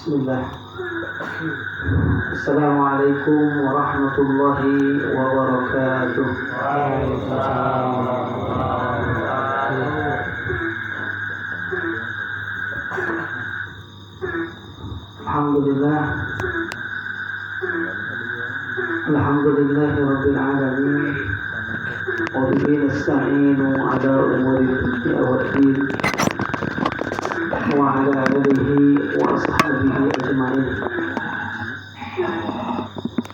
Bismillah. Assalamualaikum warahmatullahi wabarakatuh. Alhamdulillah. Alhamdulillahi rabbil alamin. Wa bihi nasta'inu ala umuri dunya waddin. وعلى آله وأصحابه أجمعين.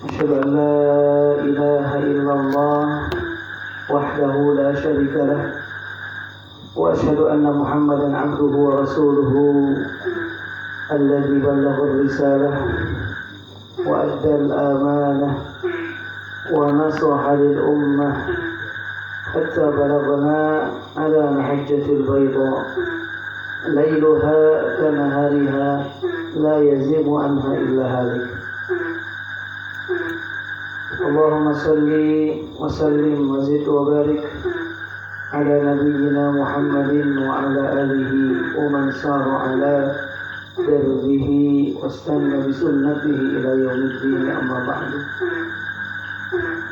أشهد أن لا إله إلا الله وحده لا شريك له وأشهد أن محمدا عبده ورسوله الذي بلغ الرسالة وأدى الأمانة ونصح للأمة حتى بلغنا على محجة البيضاء ليلها كنهارها لا يزيغ عنها إلا هالك. اللهم صل وسلم وزد وبارك على نبينا محمد وعلى آله ومن سار على دربه واستنى بسنته إلى يوم الدين. أما بعد،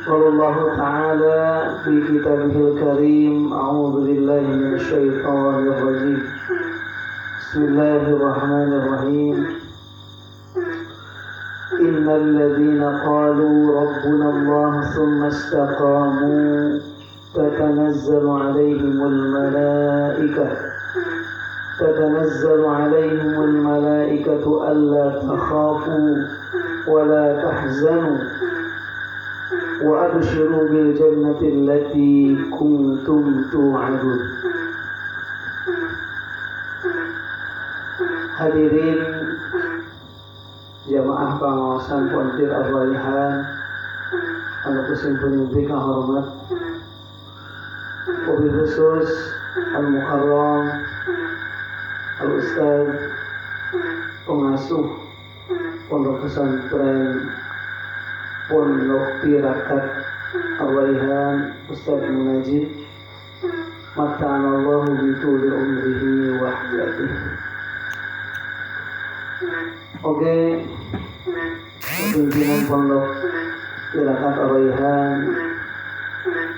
قال الله تعالى في كتابه الكريم: أعوذ بالله من الشيطان الرجيم. بسم الله الرحمن الرحيم. إن الذين قالوا ربنا الله ثم استقاموا تتنزل عليهم الملائكة ألا تخافوا ولا تحزنوا وأبشروا بالجنة التي كنتم توعدون. Hadirin jamaah pengawasan Pontir Ar-Raihan, anak usin penyumpi kahormat, wabil khusus Al-Mukarram Al-Ustaz pengasuh Pondok Pesantren Pondok Tirakat Ar-Raihan, Ustaz Munajib, mata'anallahu bituli umrihi wa hayatihi. Oke, pimpinan Pondok Tirakat Ar-Raihan,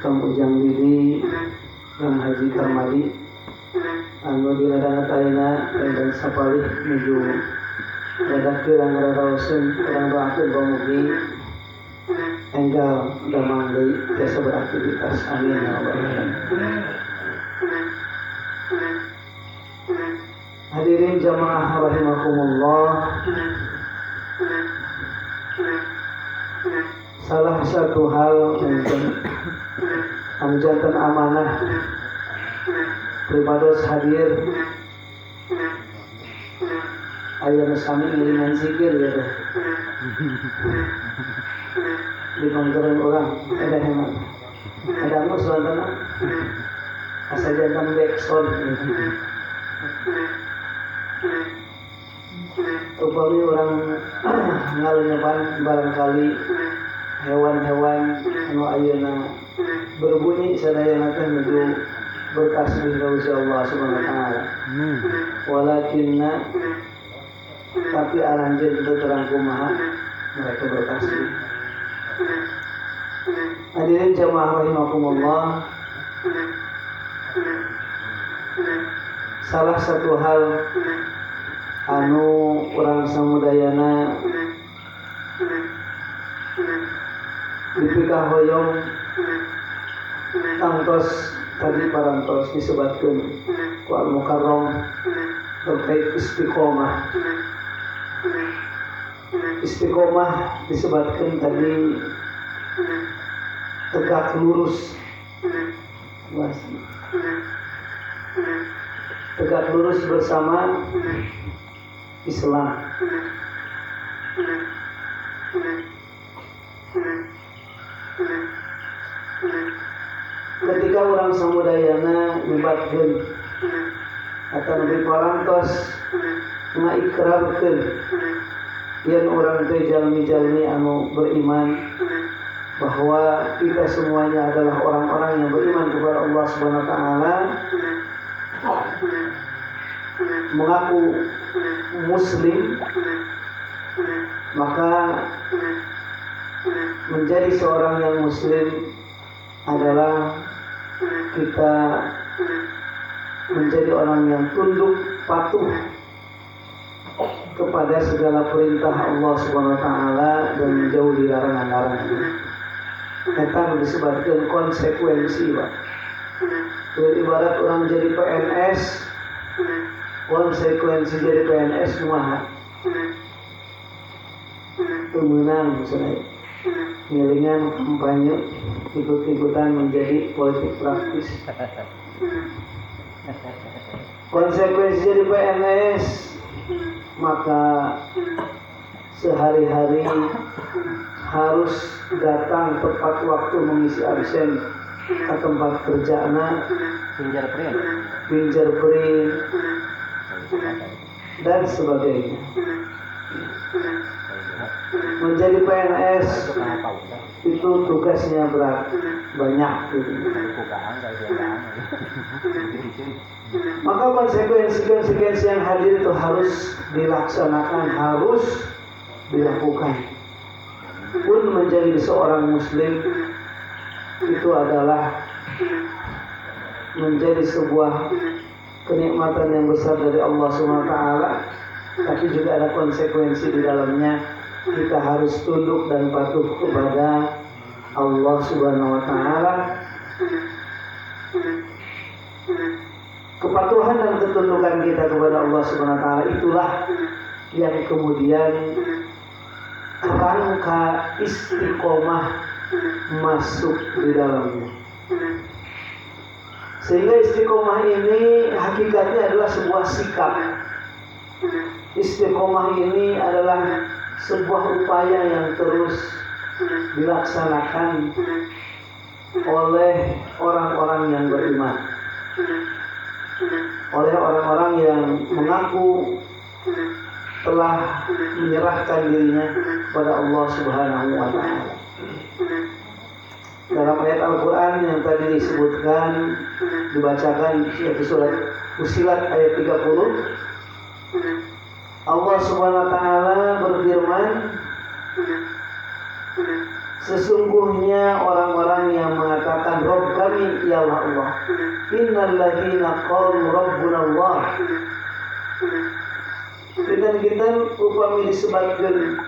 Kang Ujang Bibi, Kang Haji Karmadi, anu diladangna ayeuna dan sapalih menuju dadak kirang raraoseun kirang doakeun pamugi enggal damang deui tiasa beraktivitas. Amin ya rabbal alamin. Hadirin jamaah rahimakumullah, salah satu hal amjatan amanah primados hadir ayeuna sami ngiringan zikir ya teh di panggeran orang ada hemat ada mus lantana asa jantan backsound upami orang ngalenyepan barangkali hewan-hewan anu ayeuna berbunyi sadayana teh nuju berkas min Allah Subhanahu wa taala. Walakinna tapi aranjeun teu terang kumaha mereka berkas. Hadirin jamaah rahimakumullah, salah satu hal anu urang samudayana dipikah hoyong tangtos tadi parantos disebutkan ku Al-Mukarram terkait istiqomah. Istiqomah disebutkan tadi tegak lurus. Tegak lurus bersama Islam. Ketika orang samudayana nyebatkeun atau lebih parantos ngaikrarkeun yen orang teh jalmi-jalmi anu beriman bahwa kita semuanya adalah orang-orang yang beriman kepada Allah Subhanahu wa taala, mengaku muslim, maka menjadi seorang yang muslim adalah kita menjadi orang yang tunduk patuh kepada segala perintah Allah Subhanahu wa taala dan menjauhi larangan-larangan. Kita disebutkan konsekuensi, Pak. Ibarat orang jadi PNS, konsekuensi jadi PNS kumaha? Pemenang misalnya, ngilingan kampanye, ikut-ikutan menjadi politik praktis. Konsekuensi jadi PNS, maka sehari-hari harus datang tepat waktu mengisi absen ke tempat kerjanya, fingerprint dan sebagainya. Menjadi PNS itu tugasnya berat, banyak gitu. Maka konsekuensi yang hadir itu harus dilaksanakan, harus dilakukan. Pun menjadi seorang muslim itu adalah menjadi sebuah kenikmatan yang besar dari Allah Subhanahu wa taala, tapi juga ada konsekuensi di dalamnya. Kita harus tunduk dan patuh kepada Allah Subhanahu wa taala. Kepatuhan dan ketundukan kita kepada Allah Subhanahu wa taala itulah yang kemudian kerangka istiqomah masuk di dalamnya. Sehingga istiqomah ini hakikatnya adalah sebuah sikap. Istiqomah ini adalah sebuah upaya yang terus dilaksanakan oleh orang-orang yang beriman, oleh orang-orang yang mengaku telah menyerahkan dirinya kepada Allah Subhanahu wa taala. Dalam ayat Al-Quran yang tadi disebutkan, dibacakan yaitu surat Fussilat ayat 30, Allah Subhanahu wa taala berfirman, sesungguhnya orang-orang yang mengatakan Rabb kami ialah Allah, innal ladzina qalu rabbuna Allah, kita upami disebutkan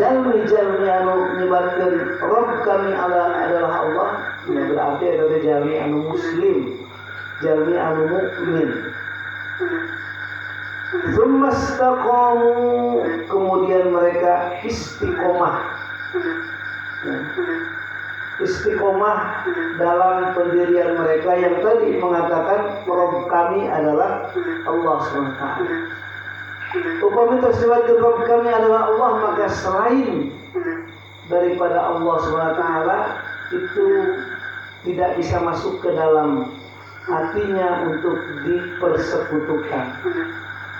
jalmi anu menyebarkan Rabb kami adalah Allah, ya berarti adalah jalmi anu muslim, jalmi anu mukmin. Tsumastaqamu, kemudian mereka istiqomah. Istiqomah dalam pendirian mereka yang tadi mengatakan Rabb kami adalah Allah SWT. Upami tersebut Rabb kami adalah Allah, maka selain daripada Allah SWT itu tidak bisa masuk ke dalam hatinya untuk dipersekutukan,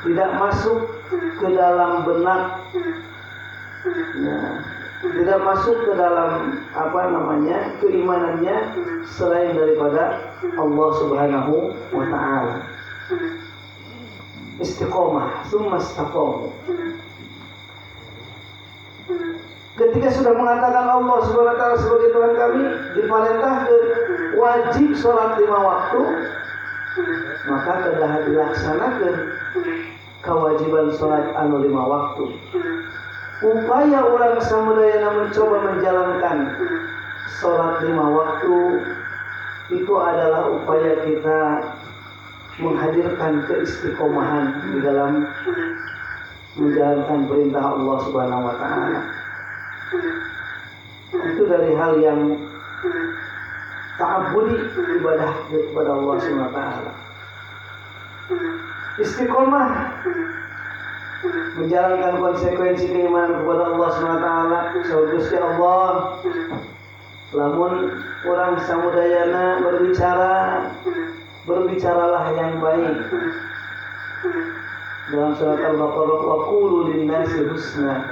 tidak masuk ke dalam benak, tidak masuk ke dalam keimanannya selain daripada Allah Subhanahu wa taala. Istiqomah, tsumastaqamu. Ketika sudah mengatakan Allah Subhanahu wa taala sebagai Tuhan kami, diperintahkan wajib sholat 5 waktu, maka kedah dilaksanakan kewajiban sholat anu 5 waktu. Upaya orang samudayana mencoba menjalankan sholat 5 waktu itu adalah upaya kita menghadirkan keistiqomahan di dalam menjalankan perintah Allah Subhanahu wa taala. Itu dari hal yang ta'abbudi, ibadah kepada Allah Subhanahu wa taala. Istiqomah menjalankan konsekuensi keimanan kepada Allah SWT. Saudara Allah, lamun orang samudayana berbicaralah yang baik. Dalam surat Al-Baqarah, wa qulu lin-nasi husna,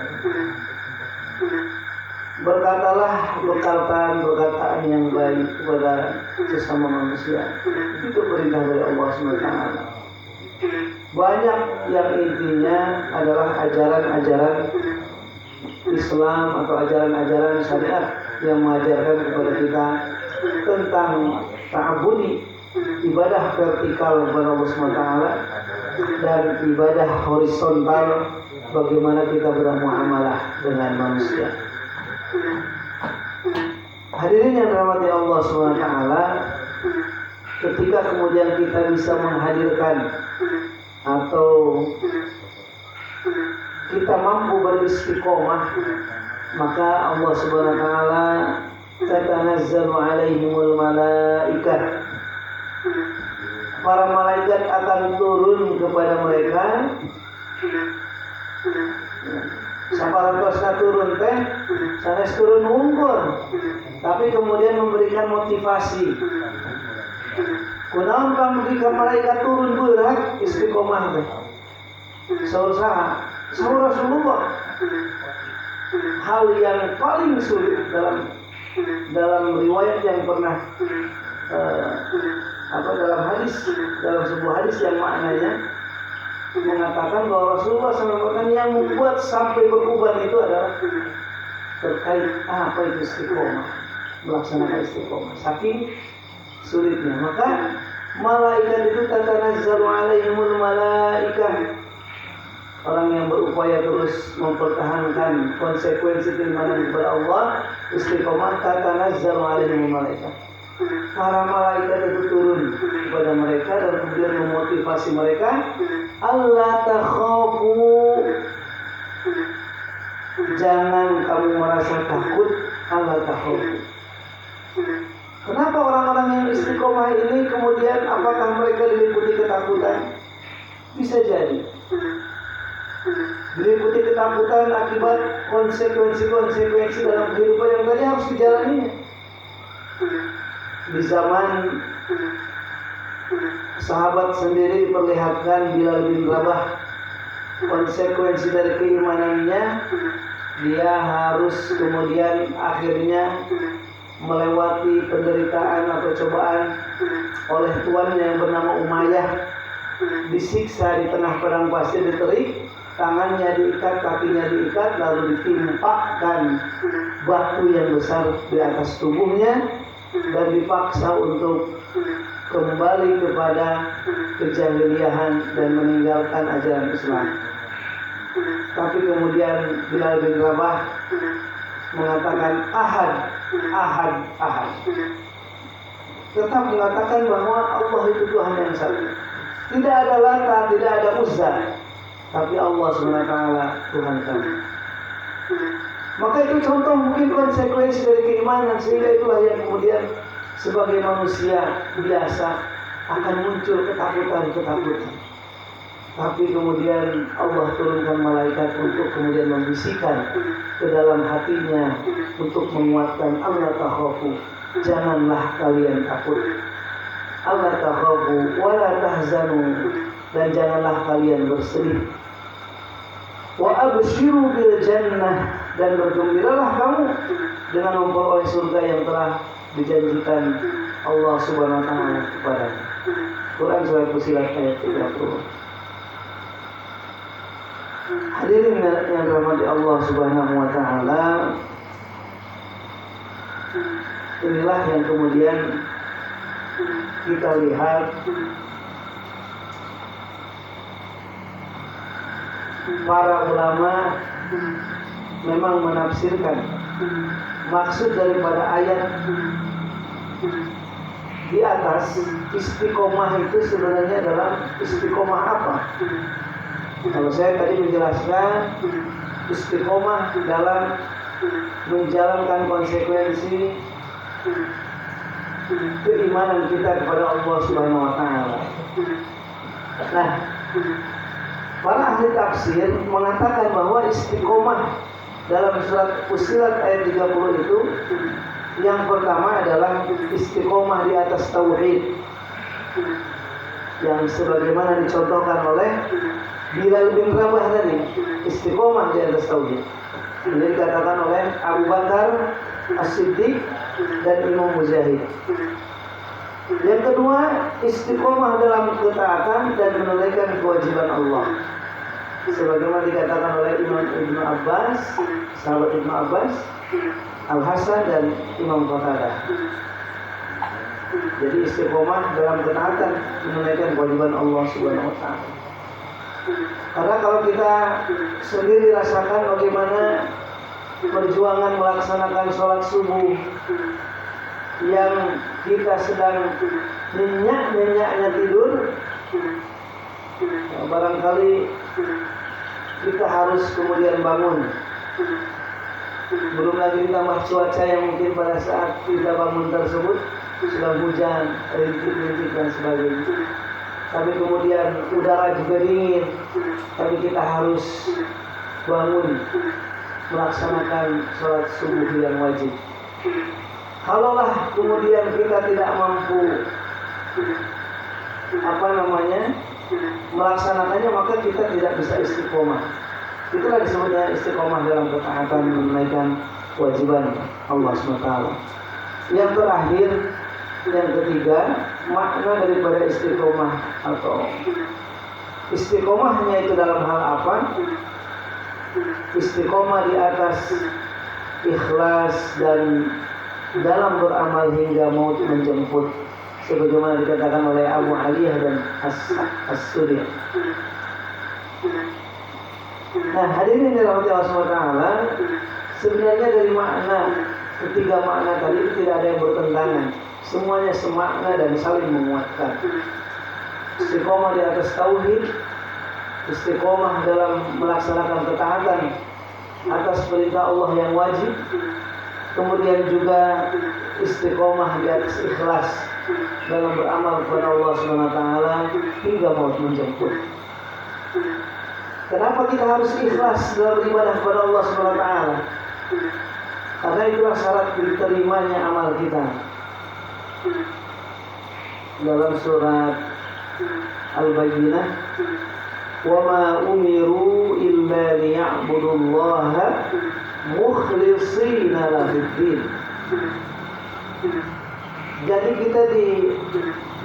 berkatalah perkataan yang baik kepada sesama manusia. Itu perintah dari Allah SWT. Banyak yang intinya adalah ajaran-ajaran Islam atau ajaran-ajaran syariat yang mengajarkan kepada kita tentang ta'abudi, ibadah vertikal kepada Allah SWT, dan ibadah horizontal, bagaimana kita bermuamalah dengan manusia. Hadirin yang dirahmati Allah SWT, ketika kemudian kita bisa menghadirkan atau kita mampu beristiqomah, maka Allah Subhanahu wa taala tatanazzalu alaihimul malaikah, para malaikat akan turun kepada mereka. Saparantos turun teh sanes turun unggul, tapi kemudian memberikan motivasi. Kunaon kang jika malaikat turun berat istiqomah teh saur Rasulullah, hal yang paling sulit dalam riwayat yang pernah dalam sebuah hadis yang maknanya mengatakan bahwa Rasulullah SAW yang membuat sampai beruban itu adalah terkait apa itu istiqomah, melaksanakan istiqomah, saking sulitnya. Maka malaikat itu tatanazzalu alaihimul malaikah, orang yang berupaya terus mempertahankan konsekuensi keimanan kepada Allah, istiqomah, tatanazzalu alaihimul malaikah, para malaikat itu turun kepada mereka dan kemudian memotivasi mereka, Allah takhafu, jangan kamu merasa takut, Allah takhafu. Kenapa orang-orang yang istiqomah ini kemudian apakah mereka diliputi ketakutan? Bisa jadi diliputi ketakutan akibat konsekuensi dalam kehidupan yang tadi harus dijalaninya. Di zaman sahabat sendiri diperlihatkan Bilal bin Rabah, konsekuensi dari keimanannya, dia harus kemudian akhirnya melewati penderitaan atau cobaan oleh tuannya yang bernama Umayyah, disiksa di tengah padang pasir, diterik, tangannya diikat, kakinya diikat, lalu ditimpakan batu yang besar di atas tubuhnya dan dipaksa untuk kembali kepada kejahiliahan dan meninggalkan ajaran Islam. Tapi kemudian Bilal bin Rabah mengatakan ahad, tetap mengatakan bahwa Allah itu Tuhan yang satu, tidak ada Lata, tidak ada Uzza, tapi Allah SWT Tuhan kami. Maka itu contoh mungkin konsekuensi dari keimanan, sehingga itulah yang kemudian sebagai manusia biasa akan muncul ketakutan. Tapi kemudian Allah turunkan malaikat untuk kemudian membisikkan ke dalam hatinya untuk menguatkan, Allah takhafu, janganlah kalian takut, Allah takhafu wala tahzanu, dan janganlah kalian bersedih, wa abshiru bil jannah, dan bergembiralah kamu dengan memperoleh surga yang telah dijanjikan Allah Subhanahu wa taala kepada. Quran surah Fussilat ayat 30. Hadirin yang dirahmati Allah Subhanahu wa taala, inilah yang kemudian kita lihat para ulama memang menafsirkan maksud daripada ayat di atas. Istiqomah itu sebenarnya adalah istiqomah apa? Kalau saya tadi menjelaskan istiqomah dalam menjalankan konsekuensi keimanan kita kepada Allah Subhanahu wa taala. Nah, para ahli tafsir mengatakan bahwa istiqomah dalam surat Fussilat ayat 30 itu yang pertama adalah istiqomah di atas tauhid, yang sebagaimana dicontohkan oleh Bilal bin Rabah tadi, istiqomah di atas tauhid. Ini dikatakan oleh Abu Bakar As-Siddiq dan Imam Mujahid. Yang kedua, istiqomah dalam ketaatan dan menunaikan kewajiban Allah. sebagaimana dikatakan oleh Imam Ibnu Abbas, sahabat Ibnu Abbas, Al-Hasan dan Imam Qatadah. Jadi istiqomah dalam ketaatan menunaikan kewajiban Allah Subhanahu wa taala. Karena kalau kita sendiri rasakan bagaimana perjuangan melaksanakan sholat subuh yang kita sedang nyenyak-nyenyaknya tidur, barangkali kita harus kemudian bangun. Belum lagi ditambah cuaca yang mungkin pada saat kita bangun tersebut sedang hujan, rintik-rintik dan sebagainya. Tapi kemudian udara juga dingin, tapi kita harus bangun melaksanakan sholat subuh yang wajib. Kalaulah kemudian kita tidak mampu melaksanakannya, maka kita tidak bisa istiqomah. Itulah disebutnya istiqomah dalam ketaatan menunaikan kewajiban Allah SWT. Yang terakhir, yang ketiga, makna daripada istiqomah atau istiqomahnya itu dalam hal apa? Istiqomah di atas ikhlas dan dalam beramal hingga maut menjemput, sebagaimana dikatakan oleh Abu Aliyah dan As-Sudi. Nah, hadirin yang dirahmati Allah SWT, sebenarnya dari makna ketiga makna tadi itu tidak ada yang bertentangan. Semuanya semakna dan saling menguatkan. Istiqomah di atas tauhid, istiqomah dalam melaksanakan ketaatan atas perintah Allah yang wajib, kemudian juga istiqomah di atas ikhlas dalam beramal kepada Allah SWT hingga maut menjemput. Kenapa kita harus ikhlas dalam beribadah kepada Allah SWT? Karena itulah syarat diterimanya amal kita. Dalam surat Al-Bayyinah, wa ma umiru illa liya'budullaha mukhlishina lahuddin. Jadi kita di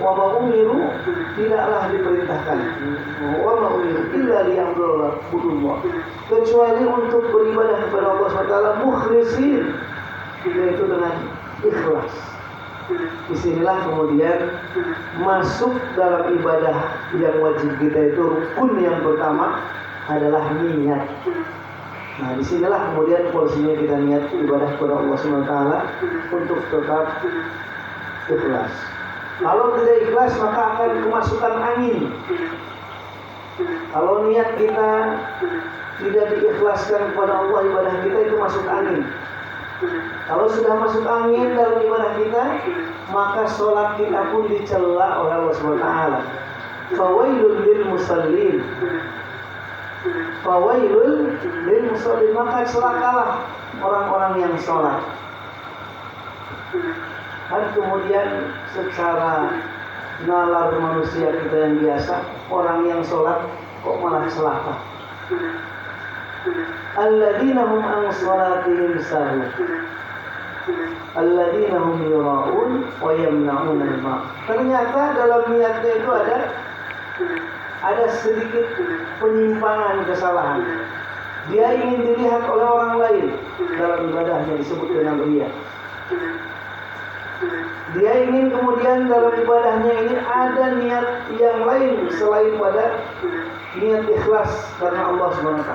wa ma umiru tidaklah diperintahkan, wa ma umiru illa liya'budullaha, kecuali untuk beribadah kepada Allah SWT mukhlisin, yaitu dengan ikhlas. Disinilah kemudian masuk dalam ibadah yang wajib kita itu rukun yang pertama adalah niat. Nah, disinilah kemudian porsinya kita niat ibadah kepada Allah SWT untuk tetap ikhlas. Kalau tidak ikhlas maka akan kemasukan angin. Kalau niat kita tidak diikhlaskan kepada Allah, ibadah kita itu masuk angin. Kalau sudah masuk angin dalam ibadah kita, maka sholat kita pun dicela oleh Allah SWT. Fawailul lil musallin, fawailul lil musallin, maka celakalah orang-orang yang sholat. Dan kemudian secara nalar manusia kita yang biasa, orang yang sholat kok malah celaka. Alladzina hum an salatihim sahun, alladzina hum yura'un wa yamna'un al-ma'. Ternyata dalam niatnya itu ada sedikit penyimpangan, kesalahan. Dia ingin dilihat oleh orang lain dalam ibadahnya, disebut dengan riya. Dia ingin kemudian dalam ibadahnya ini ada niat yang lain selain pada niat ikhlas karena Allah SWT.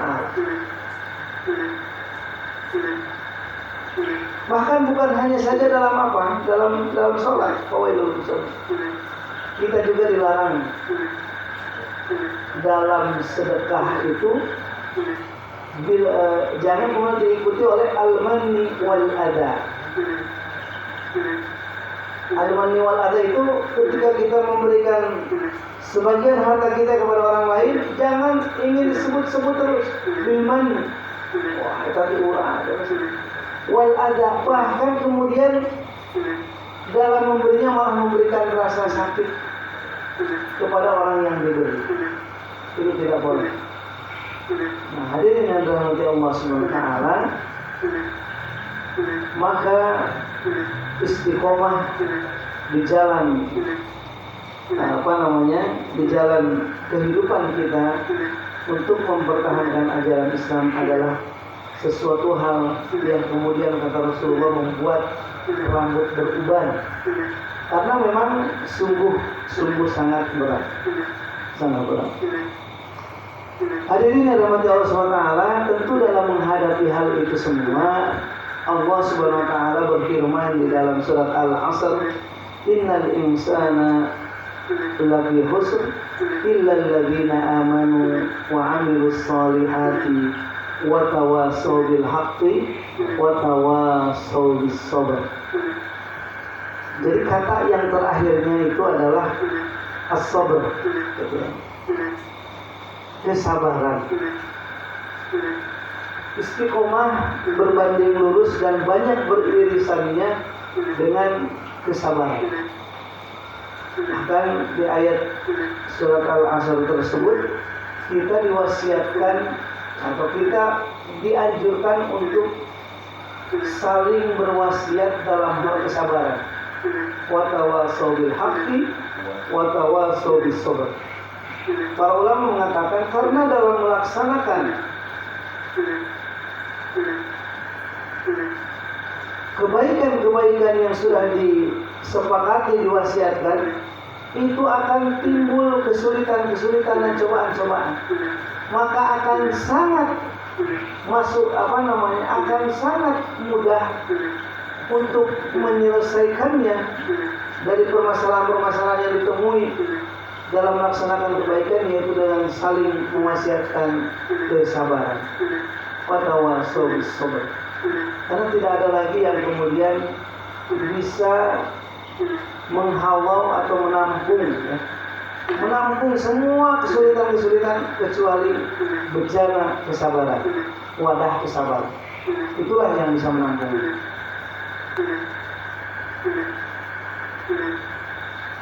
Bahkan bukan hanya saja dalam apa? Dalam sholat, fawailul musallin. Kita juga dilarang dalam sedekah itu jangan kemudian diikuti oleh al-manni wal adha. Al-manni wal adha itu ketika kita memberikan sebagian harta kita kepada orang lain, jangan ingin disebut-sebut terus bil manni. Wah, tadi urah. Wal adha, bahkan kemudian dalam memberinya malah memberikan rasa sakit kepada orang yang diberi. Itu tidak boleh. Nah, hadirin yang dirahmati Allah SWT, maka istiqomah di jalan di jalan kehidupan kita untuk mempertahankan ajaran Islam adalah sesuatu hal yang kemudian kata Rasulullah membuat rambut beruban, karena memang sungguh sangat berat, sangat berat. Hadirin yang dirahmati Allah SWT, tentu dalam menghadapi hal itu semua, Allah Subhanahu wa taala berfirman di dalam surat Al-Asr, innal insana lafi khusr illa alladzina amanu wa 'amilus solihati wa tawasaw bil haqqi wa tawasaw bis sabr. Jadi kata yang terakhirnya itu adalah as-sabr, kesabaran. Istiqomah berbanding lurus dan banyak beririsannya dengan kesabaran. Bahkan di ayat surat Al-Asr tersebut kita diwasiatkan atau kita dianjurkan untuk saling berwasiat dalam hal kesabaran. Wa tawasaw bil haqqi wa tawasaw bis sabr. Para ulama mengatakan karena dalam melaksanakan kebaikan-kebaikan yang sudah disepakati diwasiatkan, itu akan timbul kesulitan-kesulitan dan cobaan-cobaan. Maka akan sangat akan sangat mudah untuk menyelesaikannya dari permasalahan-permasalahan yang ditemui dalam melaksanakan kebaikan, yaitu dengan saling mewasiatkan kesabaran. Watawasaw bis sabr. Karena tidak ada lagi yang kemudian bisa menghalau atau menampung semua kesulitan-kesulitan kecuali bejana kesabaran, wadah kesabaran. Itulah yang bisa menampung.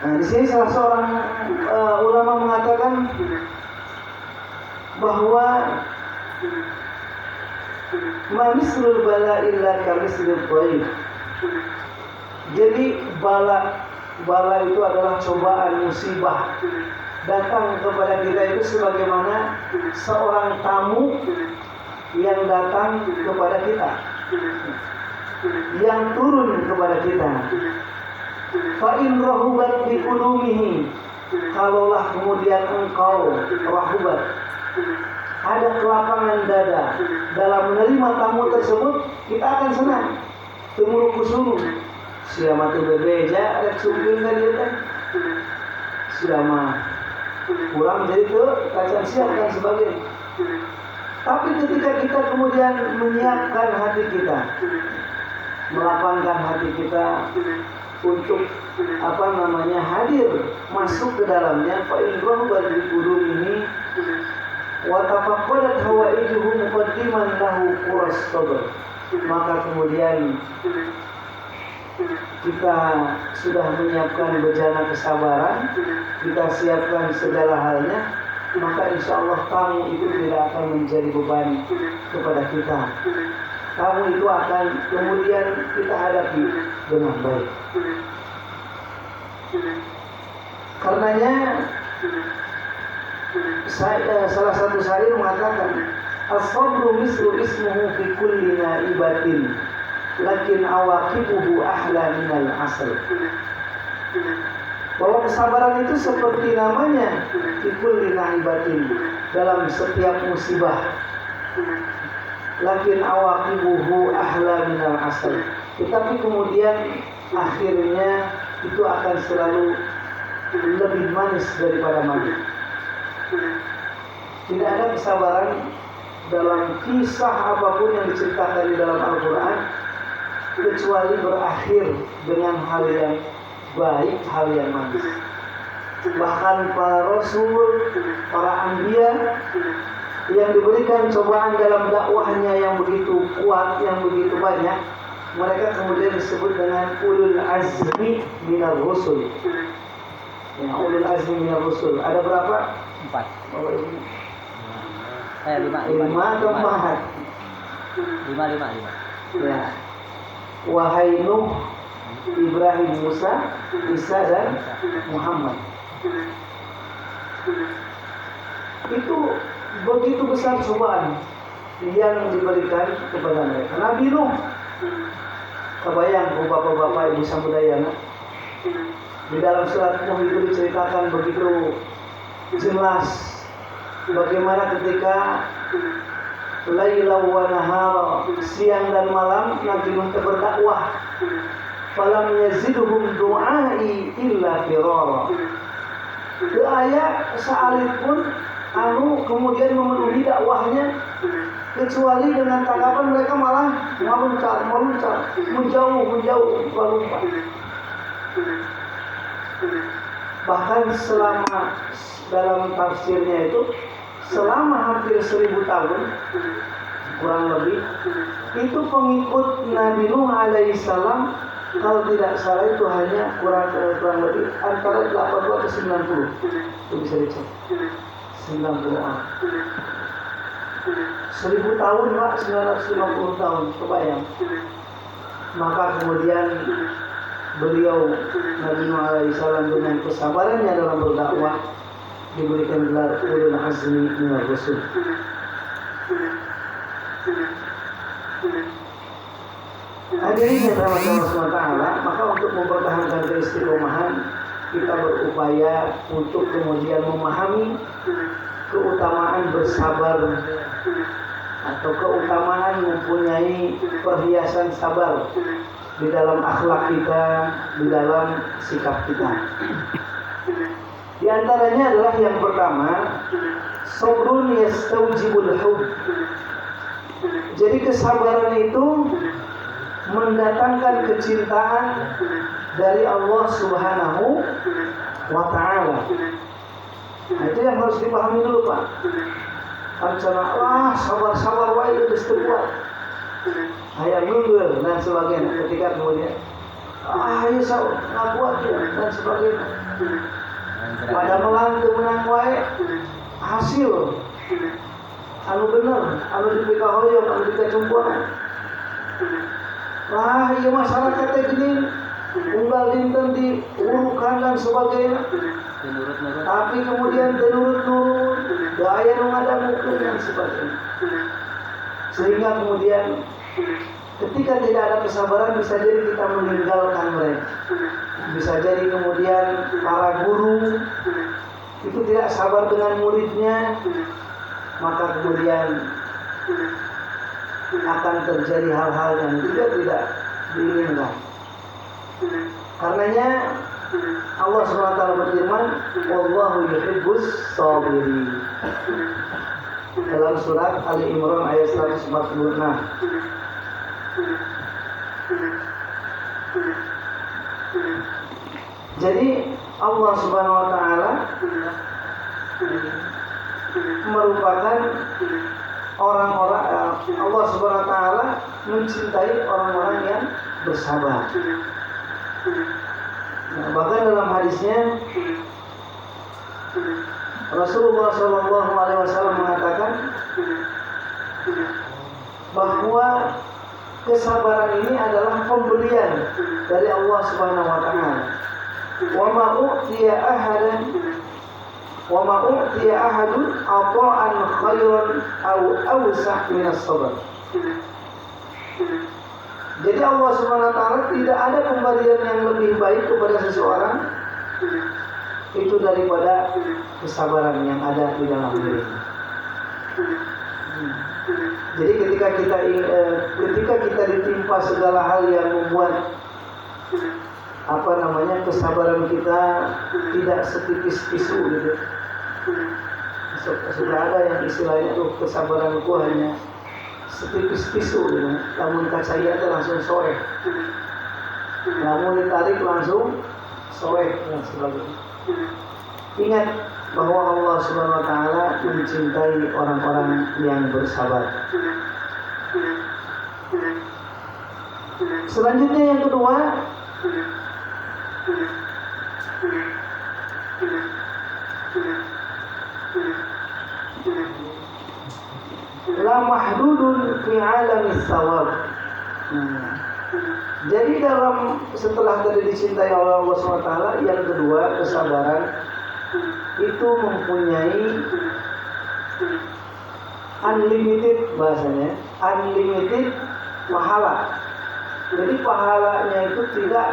Nah, di sini salah seorang ulama mengatakan bahwa mamislul bala illa kamislil dhaif. Jadi bala itu adalah cobaan, musibah datang kepada kita itu sebagaimana seorang tamu yang datang kepada kita, yang turun kepada kita. Fa in rahubat bi qulumihi, kalaulah kemudian engkau rahubat, ada kelapangan dada dalam menerima tamu tersebut, kita akan senang. Temuru kusuru siapa tu bebeja ada sungguh kan dia kan selama kurang jadi ke kacang siap dan sebagainya. Tapi ketika kita kemudian menyiapkan hati kita, melapangkan hati kita untuk hadir masuk ke dalamnya, fa in rahubat bi qulumihi wa tafaqqadat hawaijuhu muqaddiman lahu quras sabr. Maka kemudian kita sudah menyiapkan bejana kesabaran, kita siapkan segala halnya, maka insya Allah tamu itu tidak akan menjadi beban kepada kita. Tamu itu akan kemudian kita hadapi dengan baik. Karenanya salah satu syair mengatakan, as-sabru mislu ismuhu fi kulli naibatin, lakin awaqibuhu ahla minal asl. Bahwa kesabaran itu seperti namanya fi kulli naibatin, dalam setiap musibah, lakin awaqibuhu ahla minal asl. Tetapi kemudian akhirnya itu akan selalu lebih manis daripada manis. Tidak ada kesabaran dalam kisah apapun yang diceritakan di dalam Al-Quran kecuali berakhir dengan hal yang baik, hal yang manis. Bahkan para rasul, para anbiya yang diberikan cobaan dalam dakwahnya yang begitu kuat, yang begitu banyak, mereka kemudian disebut dengan ulul azmi minar rusul. Ya, ulul azmi minar rusul. Ada berapa? 4. Oh, 5 atau 4? 5. Ya. Wahai Nuh, Ibrahim, Musa, Isa dan Muhammad. Itu begitu besar cobaan yang diberikan kepada mereka. Nabi Nuh, kebayang bapak-bapak ibu samudayana, di dalam surat Nuh itu diceritakan begitu jelas bagaimana ketika laila wa nahar, siang dan malam Nabi Nuh berdakwah, falam yazidhum du'ai illa firara. Aya sekalipun kemudian memenuhi dakwahnya kecuali dengan tanggapan mereka malah meluncat, menjauh, melompat. Bahkan selama dalam tafsirnya itu selama hampir 1000 tahun kurang lebih itu pengikut Nabi Nuh alaihissalam, kalau tidak salah itu hanya kurang lebih antara 80 atau 90. Itu bisa dicek. 90 orang. 1000 tahun Pak, 950 tahun, kebayang. Maka kemudian beliau Nabi Nuh alaihissalam dengan kesabarannya dalam berdakwah diberikan gelar ulul azmi minar rusul. Hadirin yang dirahmati Allah SWT, maka untuk mempertahankan keistiqomahan kita berupaya untuk kemudian memahami keutamaan bersabar atau keutamaan mempunyai perhiasan sabar di dalam akhlak kita, di dalam sikap kita. Di antaranya adalah yang pertama, sabrun yastaujibul hub. Jadi kesabaran itu mendatangkan kecintaan dari Allah Subhanahu wa ta'ala. Nah, itu yang harus dipahami dulu Pak. Karena sabar wae geus teu kuat. Aya mundur dan sebagainya. Ketika kemudian ieu ngakuat dan sebagainya. Pada menang wae hasil anu bener, anu dipikahoyong, anu dikacumpuan. Iya masyarakat gini, unggal dinten diurukan dan sebagainya. Tapi kemudian tenurut gaya ada mukul dan sebagainya. Sehingga kemudian ketika tidak ada kesabaran bisa jadi kita meninggalkan mereka. Bisa jadi kemudian para guru itu tidak sabar dengan muridnya, maka kemudian akan terjadi hal-hal yang juga tidak diinginkan. Karenanya Allah SWT berfirman, wallahu yuhibbus sabirin. Dalam surat Ali Imran ayat 146. Jadi Allah Subhanahu wa taala merupakan orang-orang, Allah Subhanahu wa taala mencintai orang-orang yang bersabar. Nah, bahkan dalam hadisnya Rasulullah SAW mengatakan bahwa kesabaran ini adalah pemberian dari Allah Subhanahu wa taala. Wa ma u'tiya ahadun ata'an khairan aw awsa' min as-sabr. Jadi Allah Subhanahu wa taala tidak ada pemberian yang lebih baik kepada seseorang itu daripada kesabaran yang ada di dalam dirinya. Jadi ketika kita ditimpa segala hal yang membuat kesabaran kita tidak setipis tisu gitu. Sudah ada yang istilahnya tuh kesabaranku hanya setipis tisu gitu. Namun kacaya itu langsung soreh. Namun ditarik langsung soreh dan sebagainya. Ingat bahwa Allah Subhanahu wa taala mencintai orang-orang yang bersabar. Selanjutnya yang kedua, la mahdudun fi alamis sawab. Jadi setelah tadi dicintai oleh Allah SWT, yang kedua kesabaran itu mempunyai unlimited bahasanya, unlimited pahala. Jadi pahalanya itu tidak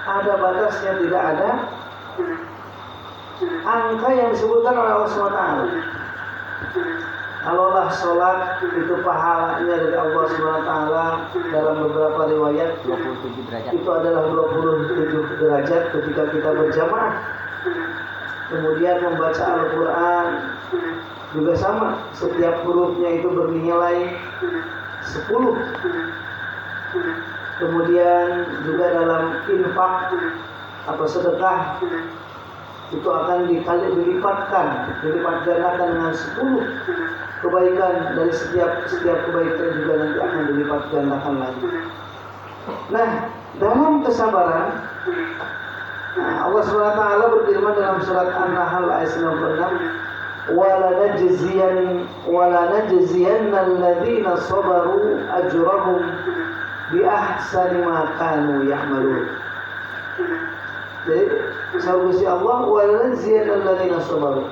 ada batasnya, tidak ada angka yang disebutkan oleh Allah SWT. Kalaulah sholat itu pahalanya dari Allah SWT dalam beberapa riwayat 27 derajat. itu adalah 27 derajat ketika kita berjamaah. Kemudian membaca Al-Quran juga sama, setiap hurufnya itu bernilai 10. Kemudian juga dalam infak atau sedekah itu akan dilipat gandakan dengan 10 kebaikan, dari setiap kebaikan juga nanti akan dilipat gandakan lagi. Nah, dalam kesabaran, Allah SWT berfirman dalam surat An-Nahl ayat 96, wala najziyanna alladhina sabaru ajrahum bi ahsani ma kanu ya'malun. Jadi sabda Allah, wala najziyanna alladhina sabaru,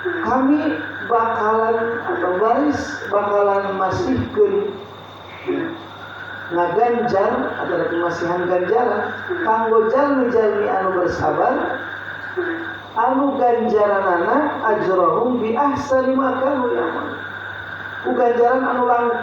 kami bakalan atau baris bakalan masihkeun ngaganjar atau kemasihan ganjaran kanggo jalmi-jalmi anu bersabar anu ganjaranana ajrohum bi ahsani ma kanu ya'malun, ku ganjaran anu